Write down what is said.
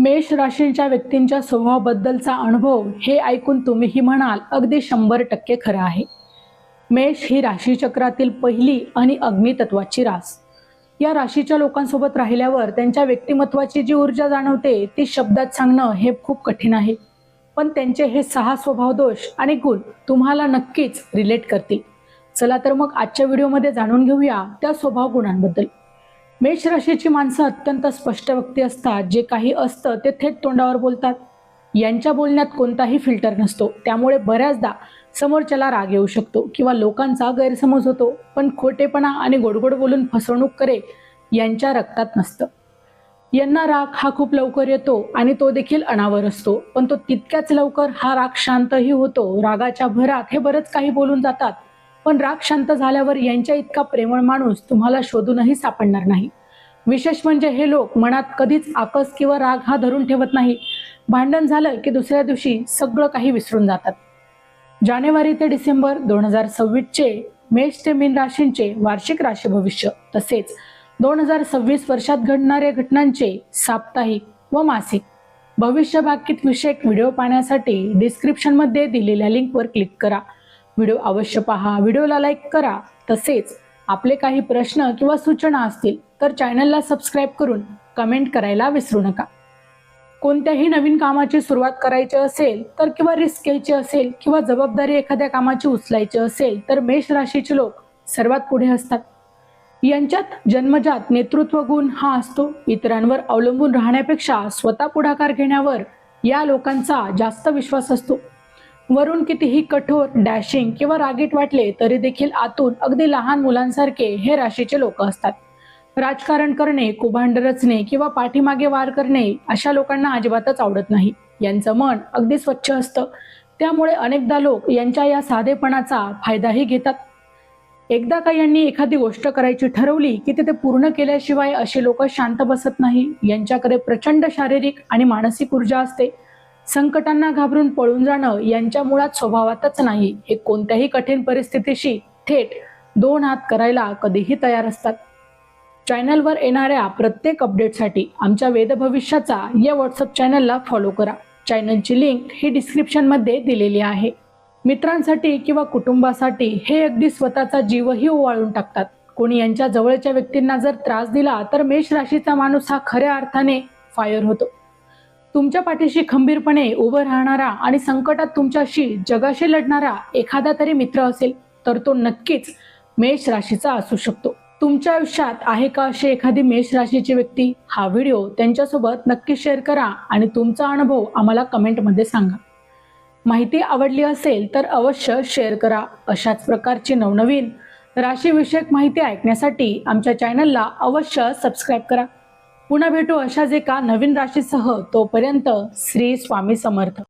मेष राशींच्या व्यक्तींच्या स्वभावाबद्दलचा अनुभव हे ऐकून तुम्हीही म्हणाल अगदी 100% खरं आहे. मेष ही राशीचक्रातील पहिली आणि अग्नितत्वाची रास. या राशीच्या लोकांसोबत राहिल्यावर त्यांच्या व्यक्तिमत्वाची जी ऊर्जा जाणवते ती शब्दात सांगणं हे खूप कठीण आहे. पण त्यांचे हे 6 स्वभाव दोष आणि गुण तुम्हाला नक्कीच रिलेट करतील. चला तर मग आजच्या व्हिडिओमध्ये जाणून घेऊया त्या स्वभाव गुणांबद्दल. मेष राशीची माणसं अत्यंत स्पष्ट वक्ती असतात. जे काही असतं ते थेट तोंडावर बोलतात. यांच्या बोलण्यात कोणताही फिल्टर नसतो. त्यामुळे बऱ्याचदा समोरच्याला राग येऊ शकतो किंवा लोकांचा गैरसमज होतो. पण खोटेपणा आणि गोडगोड बोलून फसवणूक करे यांच्या रक्तात नसतं. यांना राग हा खूप लवकर येतो आणि तो देखील अनावर असतो. पण तो तितक्याच लवकर हा राग शांतही होतो. रागाच्या भरात हे बरंच काही बोलून जातात. पण राग शांत झाल्यावर यांच्या इतका प्रेमळ माणूस तुम्हाला शोधूनही सापडणार नाही. विशेष म्हणजे हे लोक मनात कधीच आकस किंवा राग हा धरून ठेवत नाही. भांडण झालं की दुसऱ्या दिवशी सगळं काही विसरून जातात. जानेवारी ते डिसेंबर 2026 चे मेष ते मीन राशींचे वार्षिक राशी भविष्य तसेच 2026 वर्षात घडणाऱ्या घटनांचे साप्ताहिक व मासिक भविष्य भाकीत विषयक व्हिडिओ पाहण्यासाठी डिस्क्रिप्शनमध्ये दिलेल्या लिंकवर क्लिक करा. व्हिडिओ अवश्य पहा, व्हिडिओला लाईक करा. तसेच आपले काही प्रश्न किंवा सूचना असतील तर चॅनलला सबस्क्राईब करून कमेंट करायला विसरू नका. कोणत्याही नवीन कामाची सुरुवात करायची असेल तर किंवा रिस्क घ्यायची असेल किंवा जबाबदारी एखाद्या कामाची उचलायची असेल तर मेष राशीचे लोक सर्वात पुढे असतात. यांच्यात जन्मजात नेतृत्व गुण हा असतो. इतरांवर अवलंबून राहण्यापेक्षा स्वतः पुढाकार घेण्यावर या लोकांचा जास्त विश्वास असतो. वरून कितीही कठोर, डॅशिंग किंवा रागीट वाटले तरी देखील आतून अगदी लहान मुलांसारखे हे राशीचे लोक असतात. राजकारण करणे, कुभांड रचणे किंवा पाठीमागे वार करणे अशा लोकांना अजिबातच आवडत नाही. यांचं मन अगदी स्वच्छ असतं. त्यामुळे अनेकदा लोक यांच्या या साधेपणाचा फायदाही घेतात. एकदा का यांनी एखादी गोष्ट करायची ठरवली की ते पूर्ण केल्याशिवाय अशी लोक शांत बसत नाही. यांच्याकडे प्रचंड शारीरिक आणि मानसिक ऊर्जा असते. संकटांना घाबरून पळून जाणं यांच्या मुळात स्वभावातच नाही. हे कोणत्याही कठीण परिस्थितीशी थेट 2 हात करायला कधीही तयार असतात. चॅनलवर येणाऱ्या प्रत्येक अपडेटसाठी आमच्या वेद भविष्याचा या व्हॉट्सअप चॅनलला फॉलो करा. चॅनलची लिंक ही डिस्क्रिप्शनमध्ये दिलेली आहे. मित्रांसाठी किंवा कुटुंबासाठी हे अगदी स्वतःचा जीवही ओवाळून टाकतात. कोणी यांच्या जवळच्या व्यक्तींना जर त्रास दिला तर मेष राशीचा माणूस हा खऱ्या अर्थाने फायर होतो. तुमच्या पाठीशी खंबीरपणे उभं राहणारा आणि संकटात तुमच्याशी जगाशी लढणारा एखादा तरी मित्र असेल तर तो नक्कीच मेष राशीचा असू शकतो. तुमच्या आयुष्यात आहे का अशी एखादी मेष राशीची व्यक्ती? हा व्हिडिओ त्यांच्यासोबत नक्की शेअर करा आणि तुमचा अनुभव आम्हाला कमेंटमध्ये सांगा. माहिती आवडली असेल तर अवश्य शेअर करा. अशाच प्रकारची नवनवीन राशीविषयक माहिती ऐकण्यासाठी आमच्या चॅनलला अवश्य सबस्क्राईब करा. पुन्हा भेटू अशाच एका नवीन राशीसह. तोपर्यंत श्री स्वामी समर्थ.